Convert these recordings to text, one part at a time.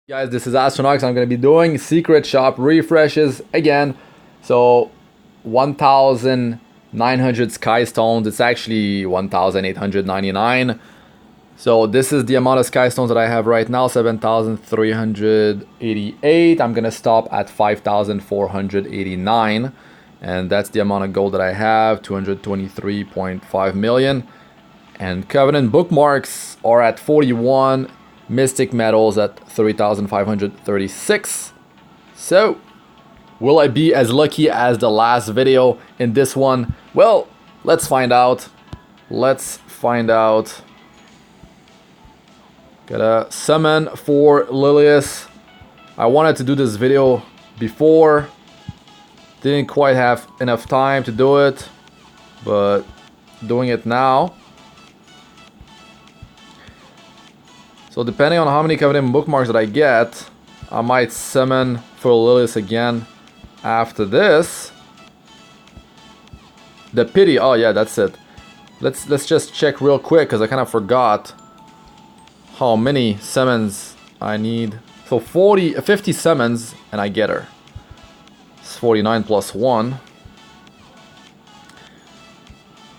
Guys, this is Astranox. I'm going to be doing secret shop refreshes again. So 1,900 Skystones. It's actually 1,899. So this is the amount of Skystones that I have right now, 7,388. I'm going to stop at 5,489. And that's the amount of gold that I have, 223.5 million. And Covenant Bookmarks are at 41. Mystic Metals at 3,536. So, will I be as lucky as the last video in this one? Well, let's find out. Let's find out. Gotta summon for Lilias. I wanted to do this video before. Didn't quite have enough time to do it, but doing it now. So depending on how many Covenant Bookmarks that I get, I might summon for Lilias again after this. The pity, oh yeah, that's it. Let's just check real quick because I kind of forgot how many summons I need. So 50 summons and I get her. It's 49 plus 1.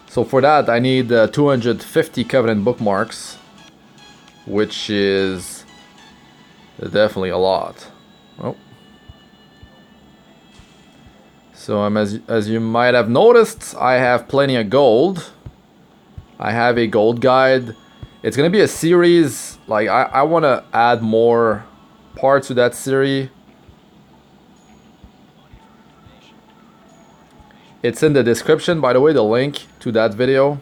So for that I need 250 Covenant Bookmarks, which is definitely a lot. Oh. So as you might have noticed, I have plenty of gold. I have a gold guide. It's gonna be a series. Like I want to add more parts to that series. It's in the description, by the way, the link to that video.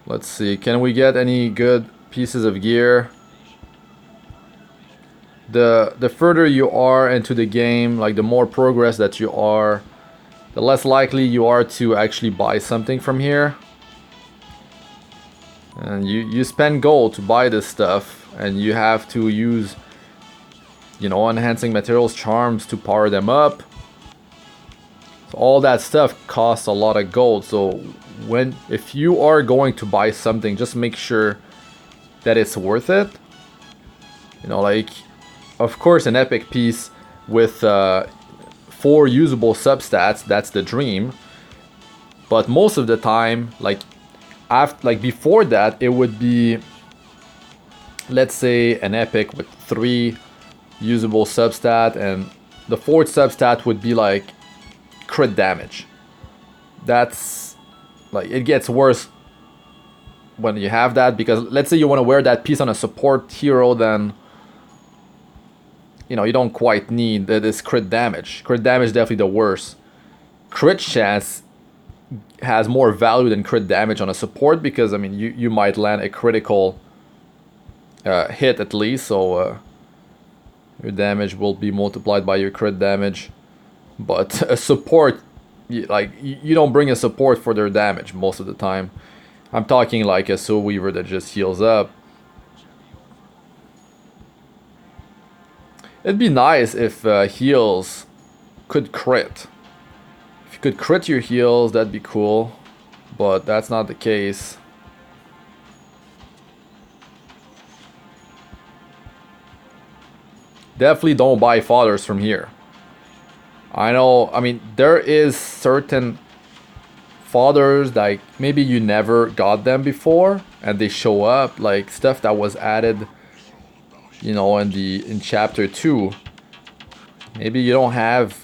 Let's see, can we get any good pieces of gear? The further you are into the game, like the more progress that you are, the less likely you are to actually buy something from here. And you spend gold to buy this stuff, and you have to use, you know, enhancing materials, charms to power them up. So all that stuff costs a lot of gold. So if you are going to buy something, just make sure that it's worth it. You know, like, of course, an epic piece with 4 usable substats, that's the dream. But most of the time, like before that, it would be, let's say, an epic with 3 usable substat, and the 4th substat would be like crit damage. That's like, it gets worse when you have that, because let's say you want to wear that piece on a support hero, then you know you don't quite need this crit damage. Crit damage is definitely the worst. Crit chance has more value than crit damage on a support, because I mean you might land a critical hit at least, so your damage will be multiplied by your crit damage. But a support, like, you don't bring a support for their damage most of the time. I'm talking like a Soul Weaver that just heals up. It'd be nice if heals could crit. If you could crit your heals, that'd be cool. But that's not the case. Definitely don't buy fodders from here. I know, I mean, there is certain fodders, like maybe you never got them before and they show up, like stuff that was added, you know, in chapter 2. Maybe you don't have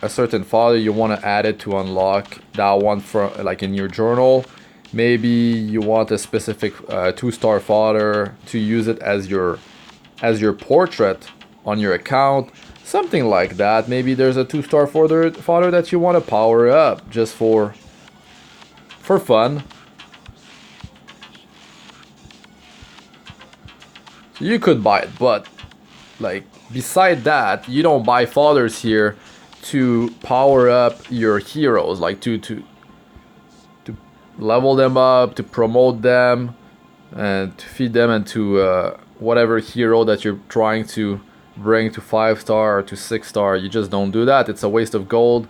a certain fodder, you want to add it to unlock that one from, like, in your journal. Maybe you want a specific 2-star fodder to use it as your portrait on your account. Something like that. Maybe there's a 2-star fodder that you want to power up just for fun. So you could buy it, but like beside that, you don't buy fodders here to power up your heroes, like to level them up, to promote them, and to feed them into whatever hero that you're trying to bring to 5-star or to 6-star. You just don't do that. It's a waste of gold.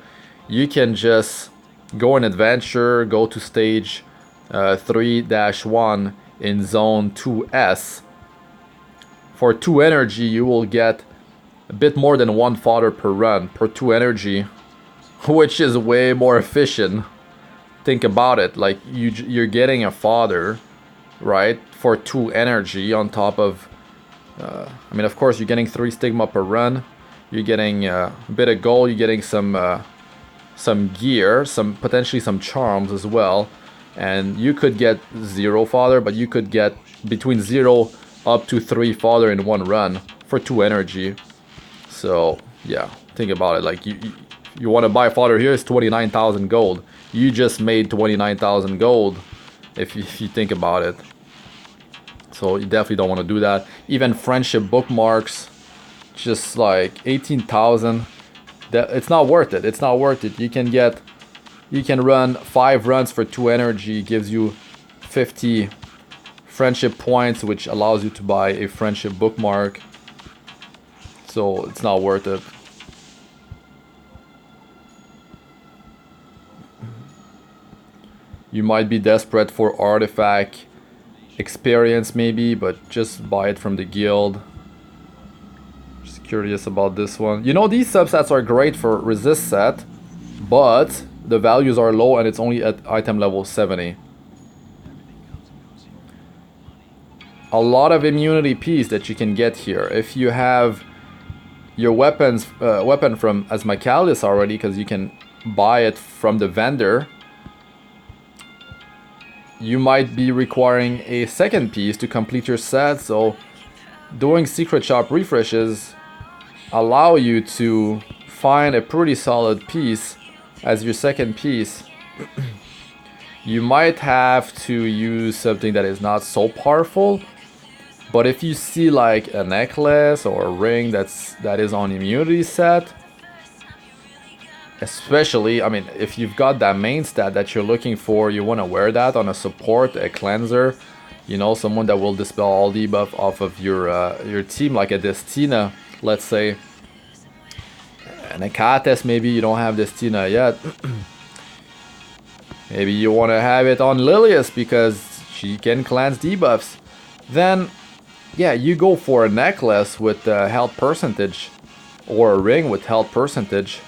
You can just go on adventure, go to stage 3-1 in zone 2S. For 2 energy, you will get a bit more than 1 fodder per run per 2 energy, which is way more efficient. Think about it, like you're getting a fodder, right, for 2 energy on top of, I mean, of course, you're getting 3 stigma per run, you're getting a bit of gold, you're getting some gear, potentially some charms as well, and you could get 0 fodder, but you could get between 0 up to 3 fodder in 1 run for 2 energy. So yeah, think about it, like you want to buy fodder here, it's 29,000 gold. You just made 29,000 gold if you think about it. So you definitely don't want to do that. Even friendship bookmarks, just like 18,000. It's not worth it. It's not worth it. You can run 5 runs for 2 energy, gives you 50 friendship points, which allows you to buy a friendship bookmark. So it's not worth it. You might be desperate for artifact experience maybe, but just buy it from the guild. Just curious about this one. You know, these substats are great for resist set, but the values are low and it's only at item level 70. A lot of immunity piece that you can get here if you have your weapon from Asmakalis already, because you can buy it from the vendor. You might be requiring a second piece to complete your set, so doing secret shop refreshes allow you to find a pretty solid piece as your second piece. You might have to use something that is not so powerful, but if you see like a necklace or a ring that is on immunity set, especially, I mean, if you've got that main stat that you're looking for, you want to wear that on a support, a cleanser, you know, someone that will dispel all debuff off of your team, like a Destina, let's say. An Achates, maybe you don't have Destina yet. Maybe you want to have it on Lilias because she can cleanse debuffs. Then, yeah, you go for a necklace with health percentage or a ring with health percentage.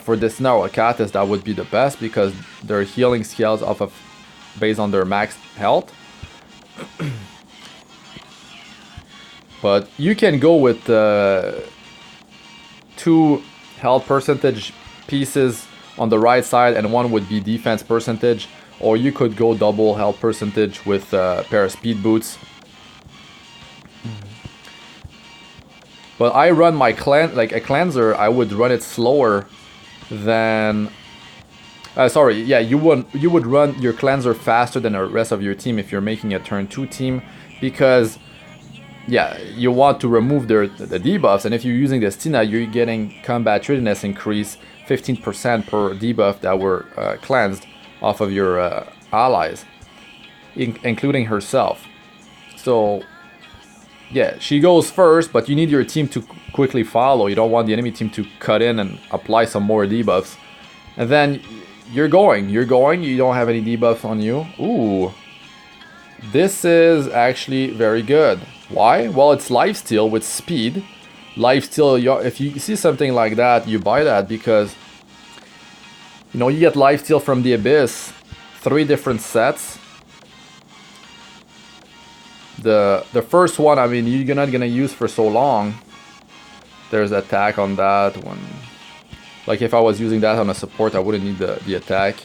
For this now, Achates, that would be the best because their healing skills based on their max health. But you can go with 2 health percentage pieces on the right side, and 1 would be defense percentage, or you could go double health percentage with a pair of speed boots. But I run my like a cleanser, I would run it slower than sorry, yeah, you would run your cleanser faster than the rest of your team if you're making a turn 2 team, because yeah, you want to remove the debuffs, and if you're using Destina, you're getting combat readiness increase 15% per debuff that were cleansed off of your allies, including herself. So yeah, she goes first, but you need your team to quickly follow. You don't want the enemy team to cut in and apply some more debuffs. And then you're going, you don't have any debuffs on you. Ooh, this is actually very good. Why? Well, it's lifesteal with speed. Lifesteal, if you see something like that, you buy that because, you know, you get lifesteal from the Abyss, 3 different sets. The first one, I mean, you're not gonna use for so long. There's attack on that one. Like if I was using that on a support, I wouldn't need the attack.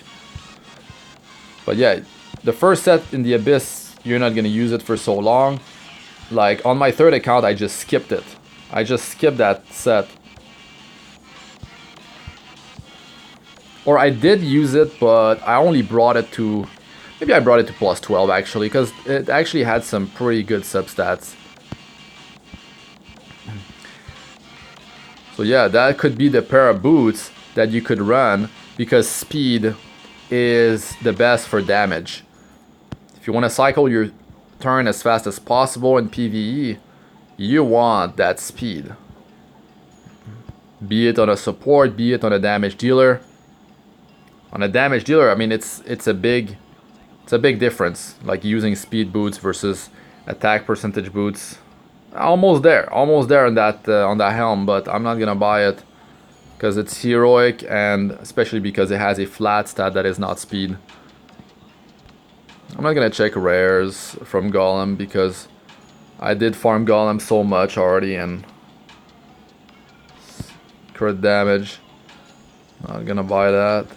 But yeah, the first set in the Abyss, you're not gonna use it for so long. Like on my 3rd account, I just skipped it. I just skipped that set. Or I did use it, but I only brought it to... Maybe I brought it to plus 12 actually, because it actually had some pretty good substats. So yeah, that could be the pair of boots that you could run, because speed is the best for damage. If you want to cycle your turn as fast as possible in PvE, you want that speed. Be it on a support, be it on a damage dealer. On a damage dealer, I mean, it's a big It's a big difference, like using speed boots versus attack percentage boots. Almost there on that helm, but I'm not gonna buy it because it's heroic, and especially because it has a flat stat that is not speed. I'm not gonna check rares from Golem because I did farm Golem so much already, and crit damage. Not gonna buy that.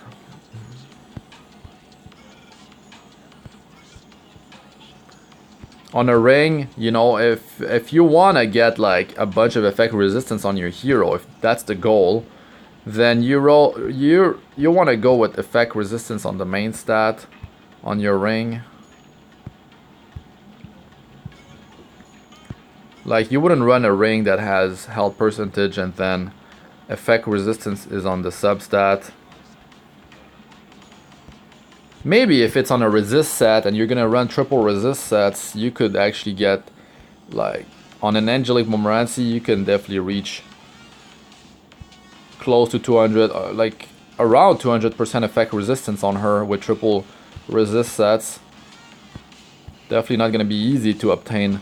On a ring, you know, if you wanna get like a bunch of effect resistance on your hero, if that's the goal, then you wanna go with effect resistance on the main stat on your ring. Like, you wouldn't run a ring that has health percentage and then effect resistance is on the substat. Maybe if it's on a resist set and you're gonna run triple resist sets, you could actually get, like, on an Angelic Montmorency, you can definitely reach close to 200, like around 200% effect resistance on her with triple resist sets. Definitely not gonna be easy to obtain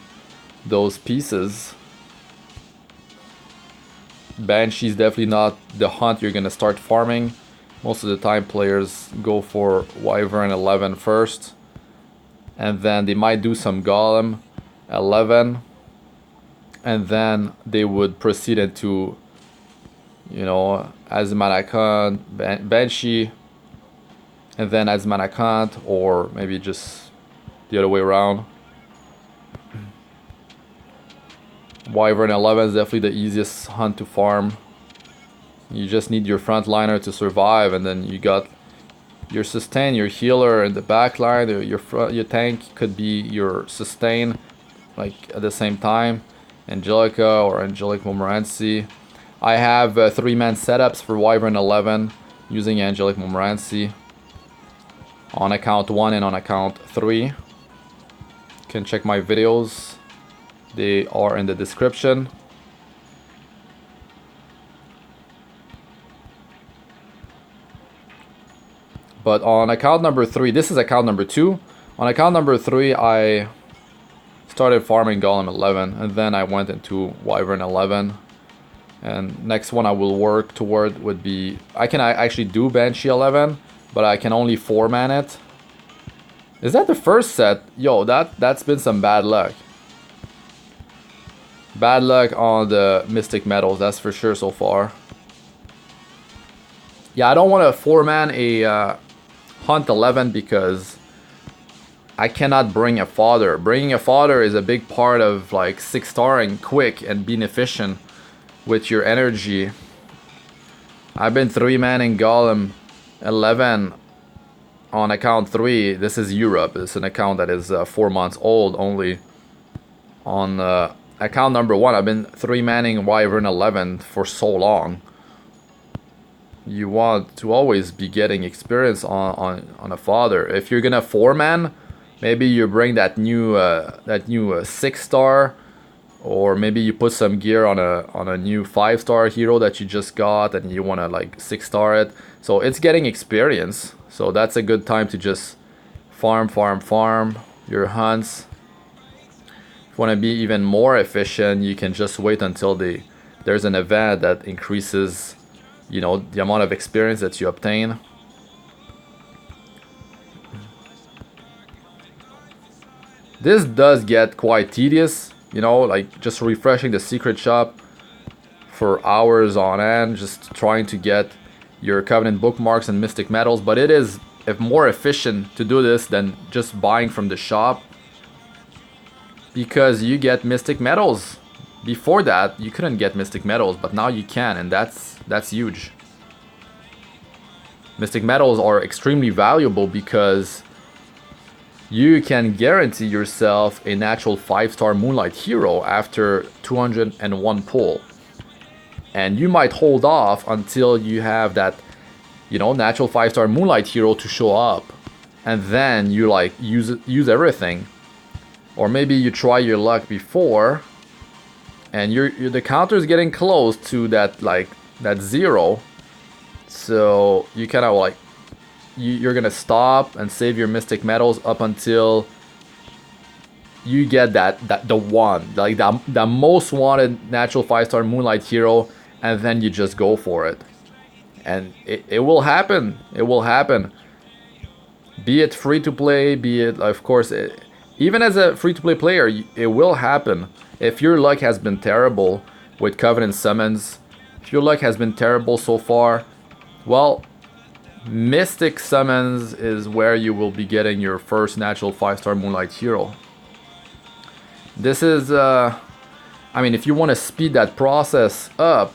those pieces. Banshee's definitely not the hunt you're gonna start farming. Most of the time players go for Wyvern 11 first, and then they might do some Golem 11, and then they would proceed into, you know, Azmanakant, Banshee, and then Azmanakant, or maybe just the other way around. Wyvern 11 is definitely the easiest hunt to farm. You just need your frontliner to survive, and then you got your sustain, your healer in the back line. Your tank could be your sustain, like at the same time. Angelica or Angelic Montmorency. I have 3-man setups for Wyvern 11 using Angelic Montmorency on account 1 and on account 3. You can check my videos. They are in the description. But on account number 3, this is account number 2. On account number 3, I started farming Golem 11, and then I went into Wyvern 11. And next one I will work toward would be, I can actually do Banshee 11, but I can only 4-man it. Is that the first set? Yo, that's been some bad luck. Bad luck on the Mystic Metals, that's for sure so far. Yeah, I don't want to 4-man a Hunt 11 because I cannot bring a Fodder. Bringing a Fodder is a big part of like 6-starring quick and being efficient with your energy. I've been 3-manning Golem 11 on account 3. This is Europe. It's an account that is 4 months old only. On account number 1, I've been 3-manning Wyvern 11 for so long. You want to always be getting experience on a Fodder. If you're gonna 4-man, maybe you bring that new 6-star, or maybe you put some gear on a new 5-star hero that you just got and you wanna like 6-star it. So it's getting experience. So that's a good time to just farm your hunts. If you wanna be even more efficient, you can just wait until there's an event that increases, you know, the amount of experience that you obtain. This does get quite tedious, you know, like just refreshing the secret shop for hours on end, just trying to get your Covenant Bookmarks and Mystic Metals, but it is more efficient to do this than just buying from the shop, because you get Mystic Metals. Before that, you couldn't get Mystic Metals, but now you can, and that's huge. Mystic Metals are extremely valuable because you can guarantee yourself a natural 5-star Moonlight hero after 201 pull. And you might hold off until you have that, you know, natural 5-star Moonlight hero to show up. And then you like use everything. Or maybe you try your luck before and the counter is getting close to that, like that 0. So you kind of like you're gonna stop and save your mystic metals up until you get the one, like the most wanted natural 5-star Moonlight hero, and then you just go for it. And it will happen. It will happen. Be it free to play, be it, of course, even as a free to play player, it will happen. If your luck has been terrible with Covenant summons, if your luck has been terrible so far, well, Mystic summons is where you will be getting your first natural 5-star Moonlight hero. This is, I mean, if you want to speed that process up,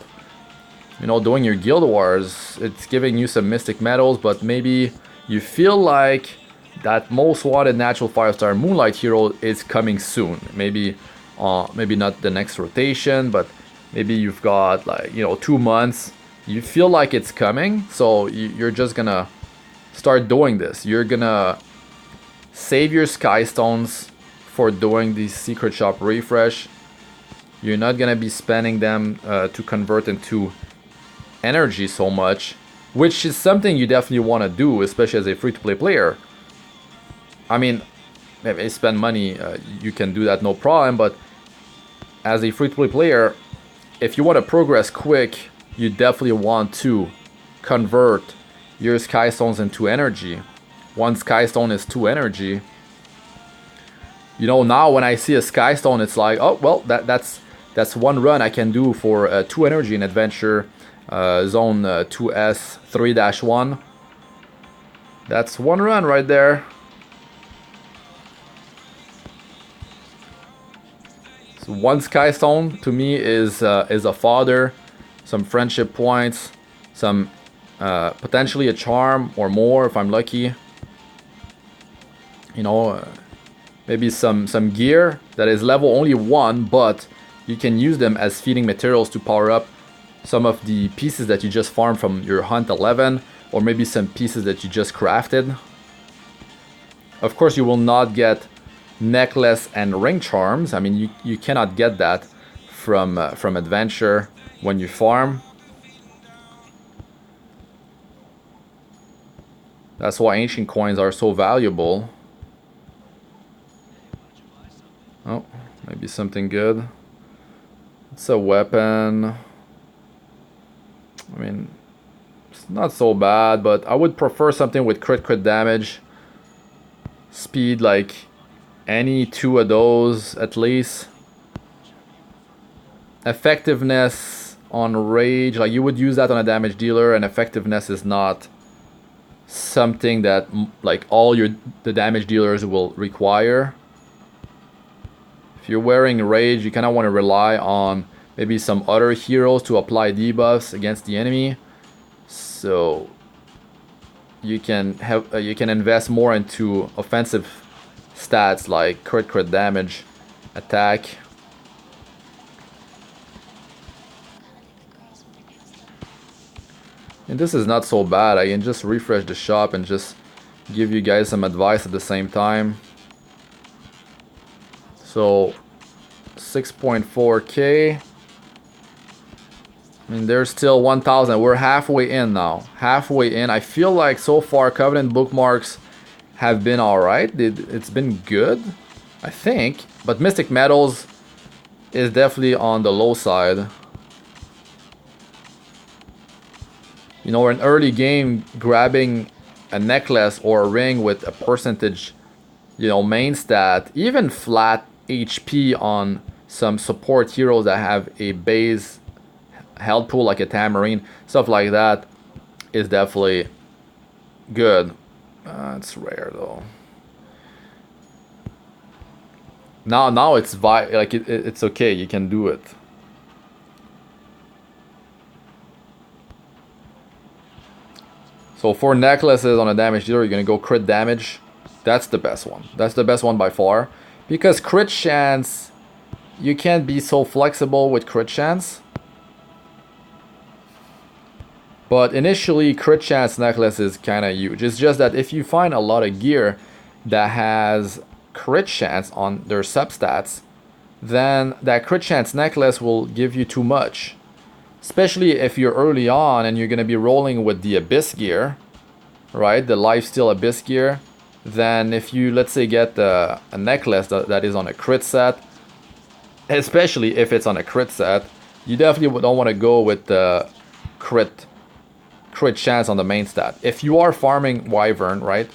you know, doing your Guild Wars, it's giving you some Mystic medals, but maybe you feel like that most wanted natural 5-star Moonlight hero is coming soon. Maybe not the next rotation, but maybe you've got, like, you know, 2 months. You feel like it's coming, so you're just gonna start doing this. You're gonna save your Skystones for doing the Secret Shop refresh. You're not gonna be spending them to convert into energy so much, which is something you definitely want to do, especially as a free-to-play player. I mean, maybe spend money, you can do that no problem, but as a free-to-play player, if you want to progress quick, you definitely want to convert your Skystones into energy. One Skystone is 2 energy. You know, now when I see a Skystone, it's like, oh, well, that's one run I can do for 2 energy in Adventure Zone 2S 3-1. That's one run right there. So one Skystone to me is a fodder, some friendship points, some potentially a charm or more if I'm lucky. You know, maybe some gear that is level only 1, but you can use them as feeding materials to power up some of the pieces that you just farmed from your Hunt 11, or maybe some pieces that you just crafted. Of course, you will not get necklace and ring charms. I mean, you cannot get that from Adventure when you farm. That's why ancient coins are so valuable. Oh, maybe something good. It's a weapon. I mean, it's not so bad, but I would prefer something with crit damage. Speed, like any 2 of those at least. Effectiveness on rage, like you would use that on a damage dealer, and effectiveness is not something that like all the damage dealers will require. If you're wearing rage, you kind of want to rely on maybe some other heroes to apply debuffs against the enemy, so you can invest more into offensive stats like crit damage, attack. And this is not so bad. I can just refresh the shop and just give you guys some advice at the same time. So 6.4k. I mean, there's still 1,000. We're halfway in now. Halfway in. I feel like so far Covenant Bookmarks have been alright. It's been good, I think. But Mystic Metals is definitely on the low side. You know, in early game, grabbing a necklace or a ring with a percentage, you know, main stat, even flat HP on some support heroes that have a base health pool like a Tamarine, stuff like that is definitely good. It's rare though. Now it's like it's okay. You can do it. So for necklaces on a damage dealer, you're gonna go crit damage. That's the best one. That's the best one by far, because crit chance, you can't be so flexible with crit chance. But initially, crit chance necklace is kind of huge. It's just that if you find a lot of gear that has crit chance on their substats, then that crit chance necklace will give you too much. Especially if you're early on and you're going to be rolling with the Abyss gear. right? The lifesteal abyss gear. Then if you, let's say, get a necklace that is on a crit set, especially if it's on a crit set, you definitely don't want to go with the crit chance on the main stat. If you are farming Wyvern, right,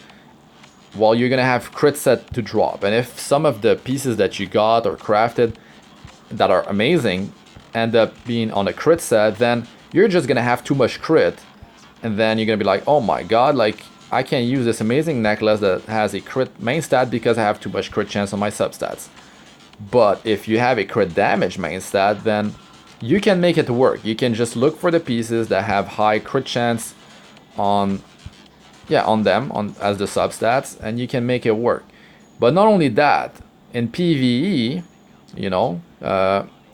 well, you're gonna have crit set to drop, and if some of the pieces that you got or crafted that are amazing end up being on a crit set, then you're just gonna have too much crit, and then you're gonna be like, oh my god, like I can't use this amazing necklace that has a crit main stat because I have too much crit chance on my substats. But if you have a crit damage main stat, then you can make it work. You can just look for the pieces that have high crit chance on them as the substats, and you can make it work. But not only that, in PvE, you know,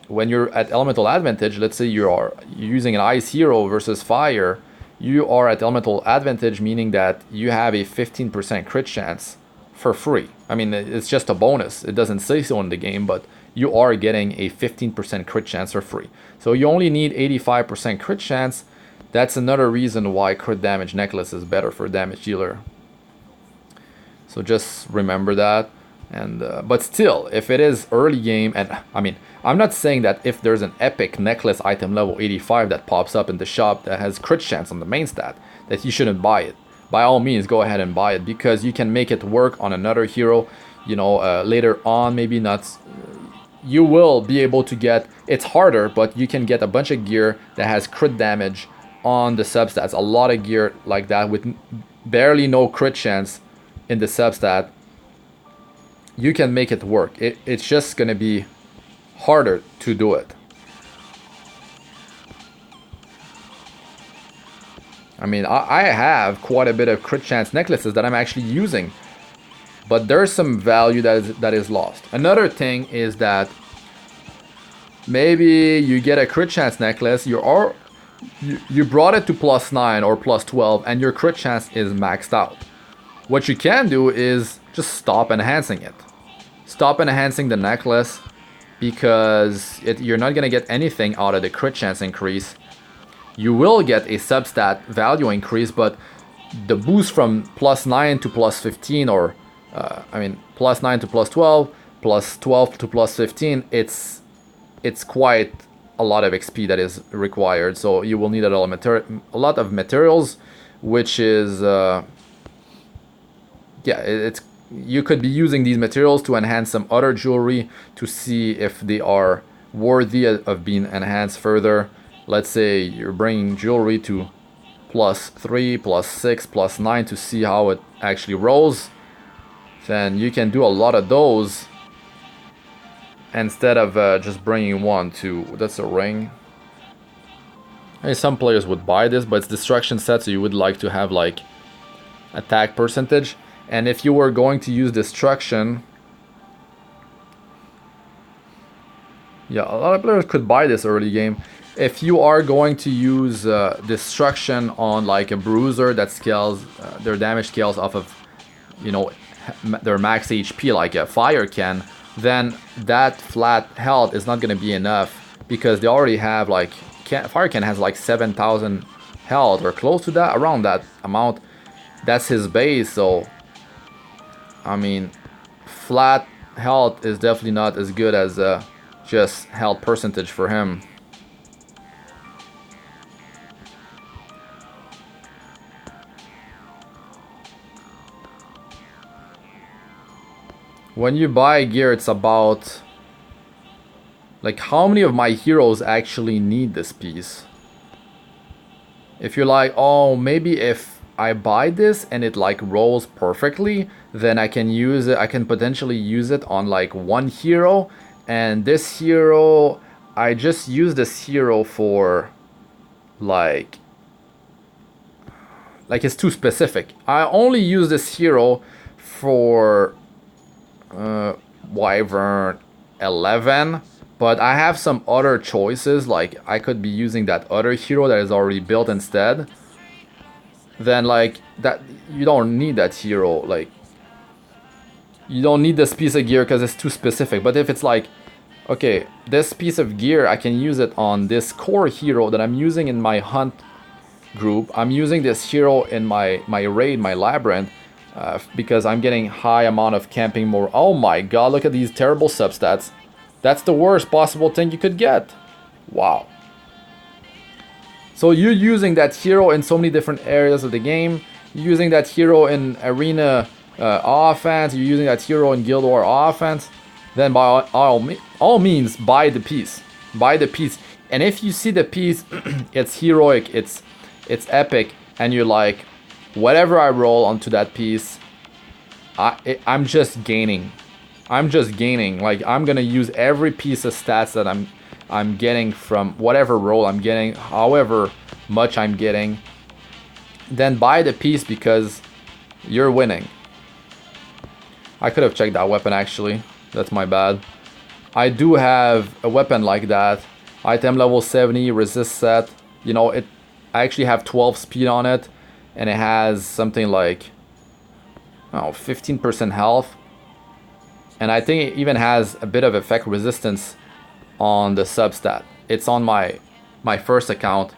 when you're at elemental advantage, let's say you're using an ice hero versus fire, you are at elemental advantage, meaning that you have a 15% crit chance for free. I mean, it's just a bonus. It doesn't say so in the game, but you are getting a 15% crit chance for free. So you only need 85% crit chance. That's another reason why crit damage necklace is better for damage dealer. So just remember that. And but still, if it is early game, and I mean, I'm not saying that if there's an epic necklace item level 85 that pops up in the shop that has crit chance on the main stat, that you shouldn't buy it. By all means, go ahead and buy it, because you can make it work on another hero, you know, later on. Maybe not, you will be able to get, it's harder, but you can get a bunch of gear that has crit damage on the substats. A lot of gear like that with barely no crit chance in the substat. You can make it work. It's just gonna be harder to do it. I mean, I have quite a bit of crit chance necklaces that I'm actually using, but there's some value that is lost. Another thing is that maybe you get a crit chance necklace, you brought it to +9 or +12, and your crit chance is maxed out. What you can do is just stop enhancing it. Stop enhancing the necklace, because you're not going to get anything out of the crit chance increase. You will get a substat value increase, but the boost from +9 to +15, or I mean +9 to +12, +12 to +15, it's quite a lot of XP that is required. So you will need a lot of materials, which is you could be using these materials to enhance some other jewelry to see if they are worthy of being enhanced further. Let's say you're bringing jewelry to +3, +6, +9 to see how it actually rolls. Then you can do a lot of those instead of just bringing one to, that's a ring. I mean, some players would buy this, but it's destruction set, so you would like to have like attack percentage. And if you were going to use destruction, yeah, a lot of players could buy this early game. If you are going to use destruction on like a bruiser that scales, their damage scales off of, you know, their max HP like a fire can, then that flat health is not going to be enough, because they already have like, fire can has like 7,000 health or close to that, around that amount. That's his base, so I mean, flat health is definitely not as good as just health percentage for him. When you buy gear, it's about like how many of my heroes actually need this piece. If you're like, oh, maybe if I buy this and it like rolls perfectly, then I can use it, I can potentially use it on like one hero, and this hero, I just use this hero for like it's too specific. I only use this hero for Wyvern 11, but I have some other choices, like I could be using that other hero that is already built instead. Then like that, you don't need that hero, like you don't need this piece of gear because it's too specific. But if it's like, okay, this piece of gear, I can use it on this core hero that I'm using in my hunt group, I'm using this hero in my raid, my labyrinth, because I'm getting high amount of camping more. Oh my god, look at these terrible substats. That's the worst possible thing you could get. Wow. So you're using that hero in so many different areas of the game. You're using that hero in arena offense. You're using that hero in Guild War offense. Then by all means, buy the piece. Buy the piece. And if you see the piece, it's heroic, it's epic, and you're like, whatever I roll onto that piece, I'm just gaining. I'm just gaining. Like, I'm gonna use every piece of stats that I'm getting from whatever roll I'm getting, however much I'm getting. Then buy the piece because you're winning. I could have checked that weapon actually. That's my bad. I do have a weapon like that. Item level 70, resist set. You know, I actually have 12 speed on it. And it has something like, oh, 15% health. And I think it even has a bit of effect resistance on the substat. It's on my first account.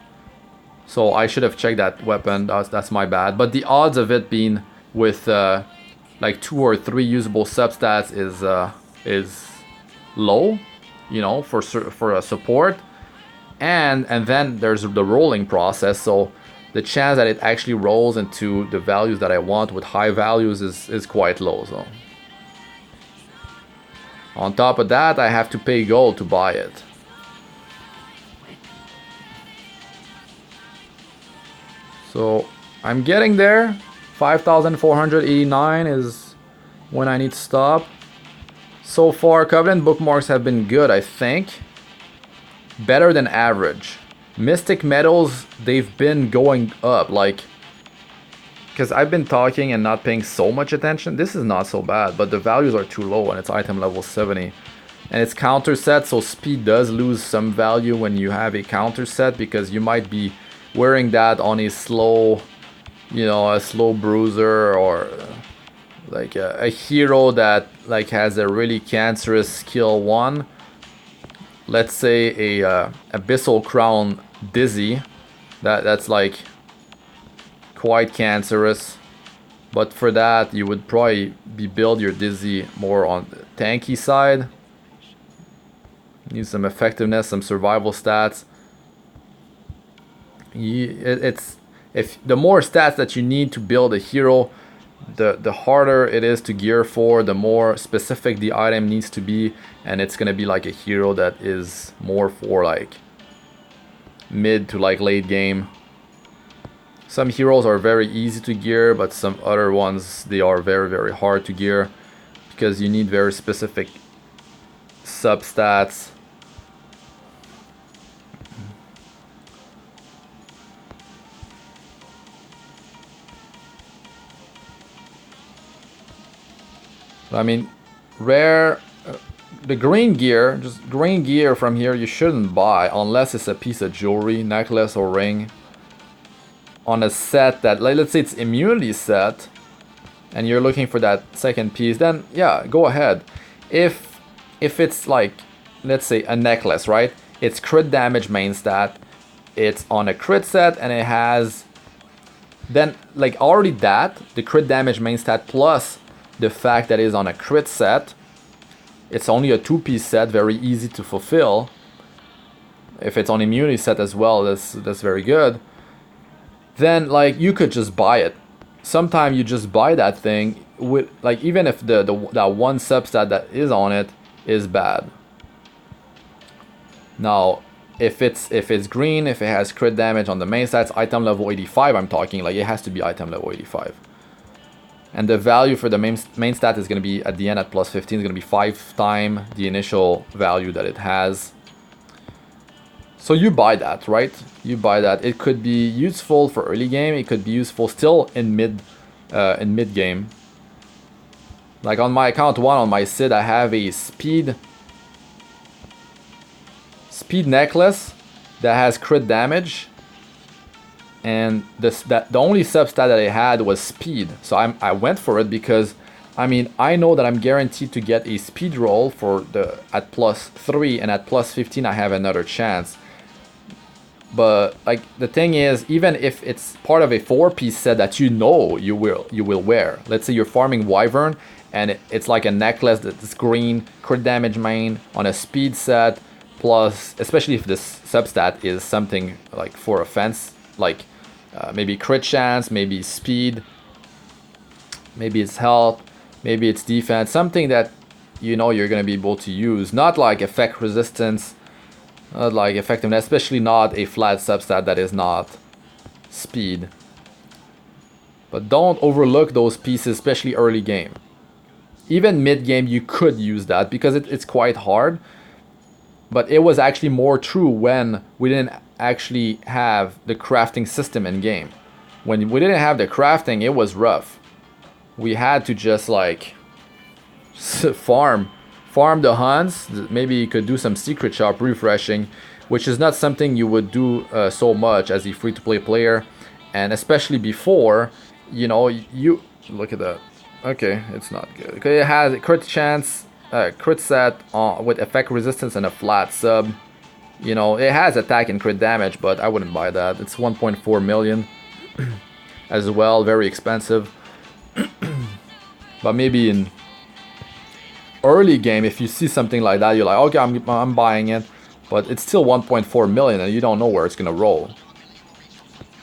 So I should have checked that weapon. That's my bad. But the odds of it being with like 2 or 3 usable substats is low, you know, for a support. And then there's the rolling process. So the chance that it actually rolls into the values that I want with high values is quite low. So on top of that, I have to pay gold to buy it. So I'm getting there. 5,489 is when I need to stop. So far, Covenant Bookmarks have been good, I think. Better than average. Mystic medals, they've been going up, like, because I've been talking and not paying so much attention. This is not so bad, but the values are too low and it's item level 70. And it's counter set, so speed does lose some value when you have a counter set, because you might be wearing that on a slow, you know, a slow bruiser, or like a hero that like has a really cancerous skill 1. Let's say a Abyssal Crown Dizzy, that's like quite cancerous, but for that you would probably build your Dizzy more on the tanky side. Use some effectiveness, some survival stats. If the more stats that you need to build a hero, the harder it is to gear for, the more specific the item needs to be, and it's gonna be like a hero that is more for like mid to like late game. Some heroes are very easy to gear, but some other ones, they are very, very hard to gear because you need very specific substats. I mean, rare, the green gear, just green gear from here you shouldn't buy unless it's a piece of jewelry, necklace or ring. On a set that, like, let's say it's immunity set, and you're looking for that second piece, then yeah, go ahead. If it's like, let's say a necklace, right? It's crit damage main stat, it's on a crit set, and it has, then like already that, the crit damage main stat plus the fact that it's on a crit set, it's only a 2-piece set, very easy to fulfill. If it's on immunity set as well, that's very good. Then like you could just buy it. Sometimes you just buy that thing with, like, even if that one substat that is on it is bad. Now if it's green, if it has crit damage on the main stats, item level 85, I'm talking, like, it has to be item level 85. And the value for the main stat is going to be at the end at plus 15, is going to be 5 times the initial value that it has. So you buy that, right? You buy that. It could be useful for early game. It could be useful still in mid game. Like on my account 1, on my Sid, I have a speed necklace that has crit damage. And the only substat that I had was speed. So I went for it because, I mean, I know that I'm guaranteed to get a speed roll for at plus 3, and at plus 15 I have another chance. But like the thing is, even if it's part of a 4-piece set that you know you will wear. Let's say you're farming Wyvern and it's like a necklace that's green, crit damage main on a speed set, plus especially if this substat is something like for offense, like maybe crit chance, maybe speed, maybe it's health, maybe it's defense, something that you know you're gonna be able to use, not like effect resistance, not like effectiveness, especially not a flat substat that is not speed. But don't overlook those pieces, especially early game. Even mid game you could use that because it's quite hard. But it was actually more true when we didn't actually have the crafting system in game. When we didn't have the crafting, it was rough. We had to just like farm the hunts. Maybe you could do some secret shop refreshing, which is not something you would do so much as a free-to-play player. And especially before, you know, you look at that. Okay, it's not good. Okay, it has a crit chance, crit set with effect resistance and a flat sub. You know, it has attack and crit damage, but I wouldn't buy that. It's 1.4 million as well, very expensive. But maybe in early game, if you see something like that, you're like, okay, I'm buying it. But it's still 1.4 million and you don't know where it's gonna roll.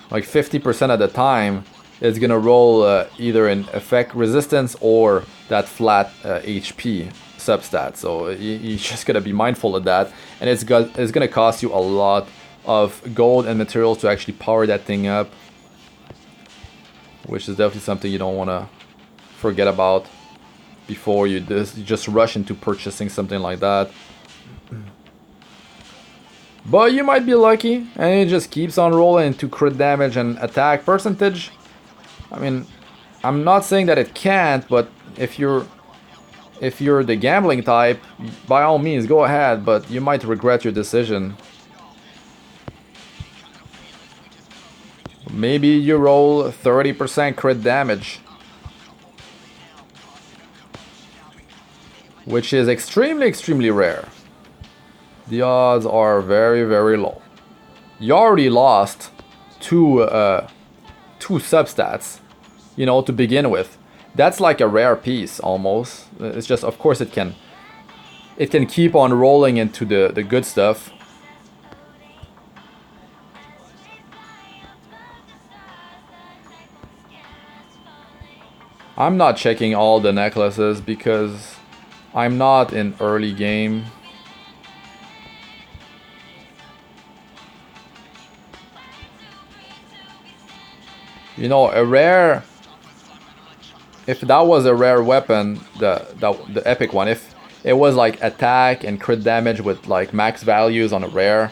Like 50% of the time, it's gonna roll either in effect resistance or that flat HP substat. So you just gotta be mindful of that. And it's gonna cost you a lot of gold and materials to actually power that thing up, which is definitely something you don't wanna forget about before you just rush into purchasing something like that. But you might be lucky and it just keeps on rolling into crit damage and attack percentage. I mean, I'm not saying that it can't, but if you're the gambling type, by all means go ahead, but you might regret your decision. Maybe you roll 30% crit damage, which is extremely rare. The odds are very low. You already lost two substats, you know, to begin with. That's like a rare piece almost. It's just, of course, it can keep on rolling into the good stuff. I'm not checking all the necklaces because I'm not in early game. You know, a rare, if that was a rare weapon, the epic one, if it was like attack and crit damage with like max values on a rare,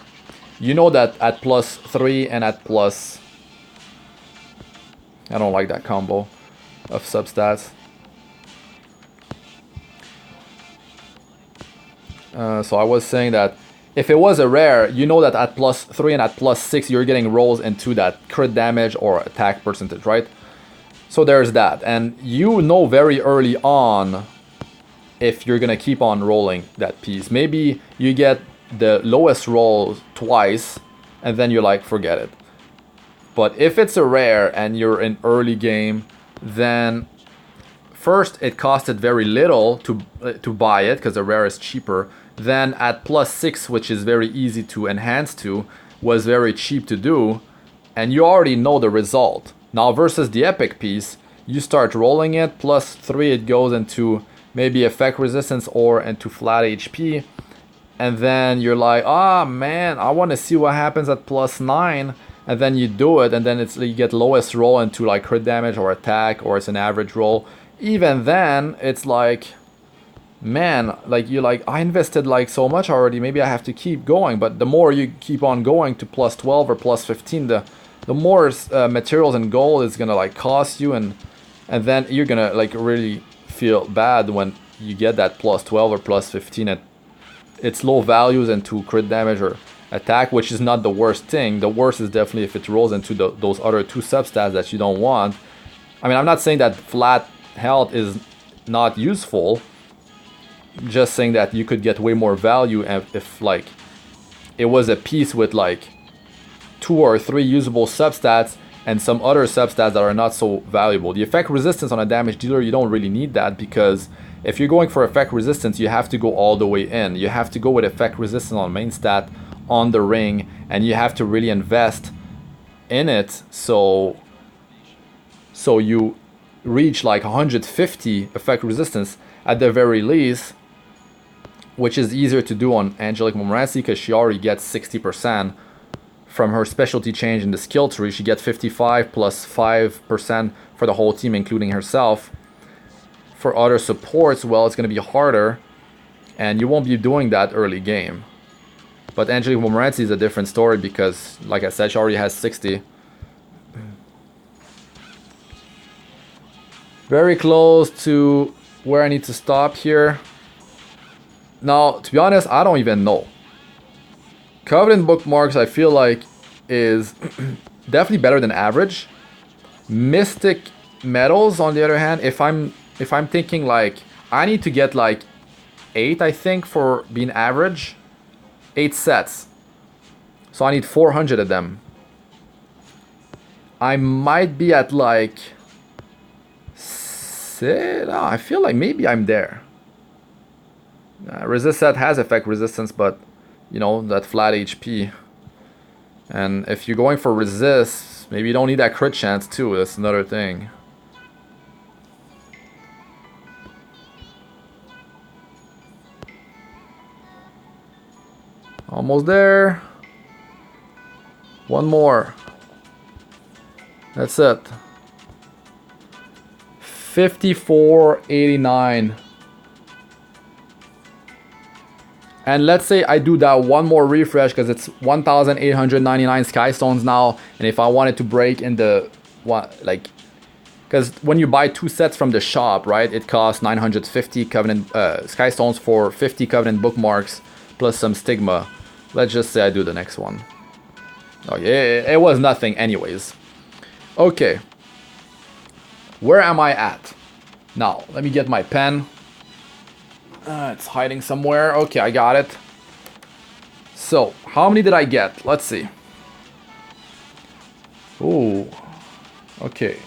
you know that at +3 and at plus, I don't like that combo of substats. So I was saying that if it was a rare, you know that at +3 and at +6 you're getting rolls into that crit damage or attack percentage, right? So there's that, and you know very early on if you're gonna keep on rolling that piece. Maybe you get the lowest roll twice and then you're like, forget it. But if it's a rare and you're in early game, then first it costed very little to buy it because the rare is cheaper. Then at +6, which is very easy to enhance to, was very cheap to do, and you already know the result. Now versus the epic piece, you start rolling it, +3 it goes into maybe effect resistance or into flat HP, and then you're like, ah man, I want to see what happens at +9, and then you do it, and then you get lowest roll into like crit damage or attack, or it's an average roll. Even then, it's like, man, like you're like, I invested like so much already, maybe I have to keep going. But the more you keep on going to +12 or +15, the more materials and gold is gonna like cost you, and then you're gonna like really feel bad when you get that +12 or +15 at its low values into crit damage or attack, which is not the worst thing. The worst is definitely if it rolls into those other two substats that you don't want. I mean, I'm not saying that flat health is not useful, just saying that you could get way more value if like it was a piece with like 2 or 3 usable substats and some other substats that are not so valuable. The effect resistance on a damage dealer, you don't really need that, because if you're going for effect resistance, you have to go all the way in. You have to go with effect resistance on main stat on the ring, and you have to really invest in it so you reach like 150 effect resistance at the very least, which is easier to do on Angelica because she already gets 60% from her specialty change in the skill tree. She gets 55 plus 5% for the whole team, including herself. For other supports, well, it's going to be harder, and you won't be doing that early game. But Angelica Montmorency is a different story because, like I said, she already has 60. Very close to where I need to stop here. Now, to be honest, I don't even know. Covenant Bookmarks, I feel like, is definitely better than average. Mystic Metals, on the other hand, if I'm thinking like I need to get like 8, I think, for being average. 8 sets. So I need 400 of them. I might be at like... I feel like maybe I'm there. Resist set has effect resistance, but you know, that flat HP. And if you're going for resist, maybe you don't need that crit chance too. That's another thing. Almost there. One more. That's it. 54.89. And let's say I do that one more refresh because it's 1,899 Skystones now. And if I wanted to break in the like, because when you buy 2 sets from the shop, right, it costs 950 Covenant Skystones for 50 Covenant Bookmarks plus some Stigma. Let's just say I do the next one. Oh yeah, it was nothing anyways. Okay. Where am I at? Now, let me get my pen. It's hiding somewhere. Okay, I got it. So, how many did I get? Let's see. Ooh. Okay.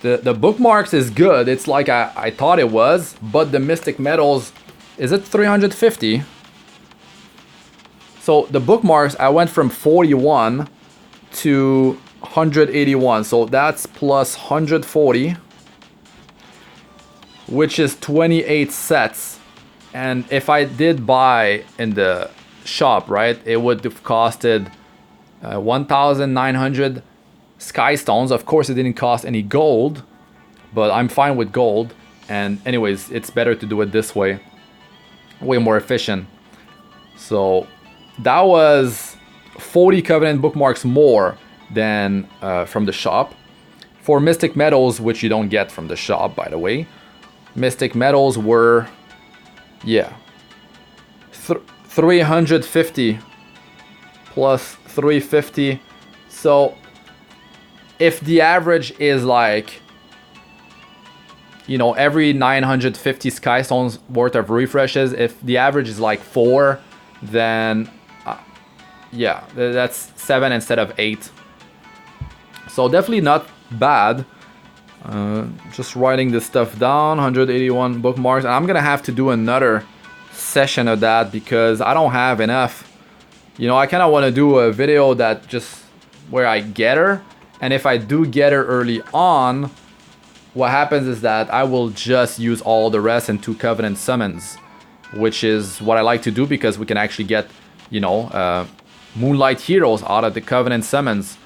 The bookmarks is good. It's like I thought it was. But the Mystic Metals, is it 350? So, the bookmarks, I went from 41 to 181. So, that's plus 140. Which is 28 sets. And if I did buy in the shop, right, it would have costed 1,900 Skystones. Of course, it didn't cost any gold, but I'm fine with gold. And anyways, it's better to do it this way. Way more efficient. So that was 40 Covenant Bookmarks more than from the shop. For Mystic Metals, which you don't get from the shop, by the way. Mystic Metals were, yeah, 350 plus 350. So if the average is like, you know, every 950 Skystones worth of refreshes, if the average is like 4, then yeah, that's 7 instead of 8. So definitely not bad. Just writing this stuff down. 181 bookmarks, and I'm gonna have to do another session of that because I don't have enough. You know, I kind of want to do a video that just where I get her, and if I do get her early on, what happens is that I will just use all the rest in 2 Covenant summons, which is what I like to do because we can actually get, you know, Moonlight Heroes out of the Covenant summons.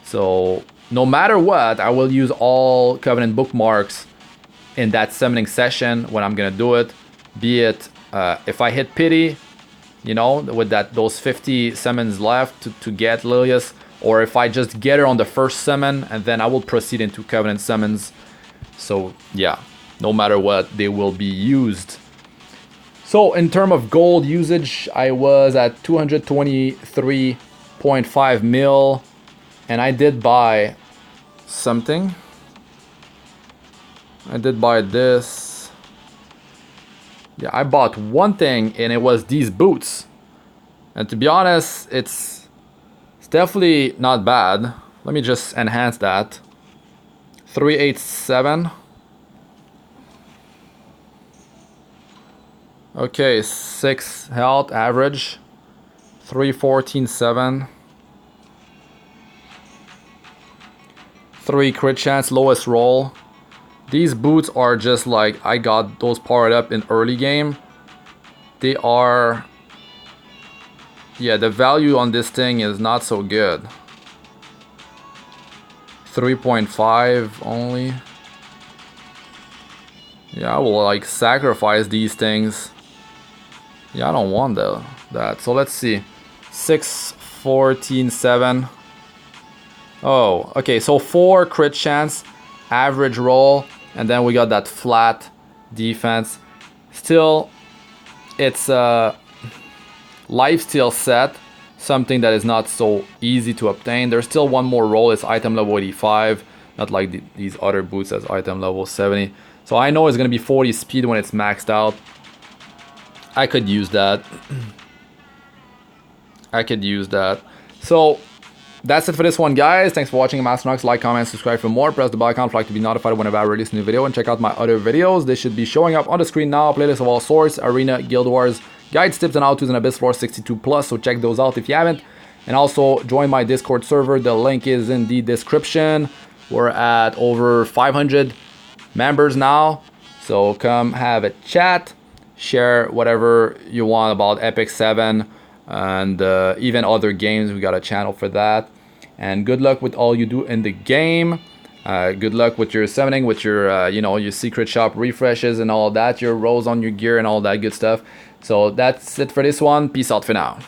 So no matter what, I will use all Covenant Bookmarks in that summoning session when I'm gonna do it. Be it if I hit Pity, you know, with those 50 summons left to get Lilias, or if I just get her on the first summon and then I will proceed into Covenant summons. So yeah, no matter what, they will be used. So in terms of gold usage, I was at 223.5 mil. And I did buy something. I did buy this. Yeah, I bought one thing and it was these boots. And to be honest, it's It's definitely not bad. Let me just enhance that. 387. Okay, 6 health average. 314.7. 3 crit chance, lowest roll. These boots are just like, I got those powered up in early game. They are... Yeah, the value on this thing is not so good. 3.5 only. Yeah, I will like sacrifice these things. Yeah, I don't want that. So let's see. 614.7. Oh, okay, so 4 crit chance, average roll, and then we got that flat defense. Still, it's a lifesteal set, something that is not so easy to obtain. There's still one more roll, it's item level 85, not like these other boots as item level 70. So I know it's going to be 40 speed when it's maxed out. I could use that. I could use that. So that's it for this one, guys. Thanks for watching. I'm Astranox. Like, comment, subscribe for more. Press the bell icon for to be notified whenever I release a new video. And check out my other videos. They should be showing up on the screen now. Playlist of all sorts, arena, guild wars, guides, tips, and how-tos, and Abyss Lore 62+. So check those out if you haven't. And also join my Discord server. The link is in the description. We're at over 500 members now. So come have a chat. Share whatever you want about Epic 7 and even other games. We got a channel for that. And good luck with all you do in the game. Good luck with your summoning, with your you know, your secret shop refreshes and all that, your rolls on your gear and all that good stuff. So that's it for this one. Peace out for now.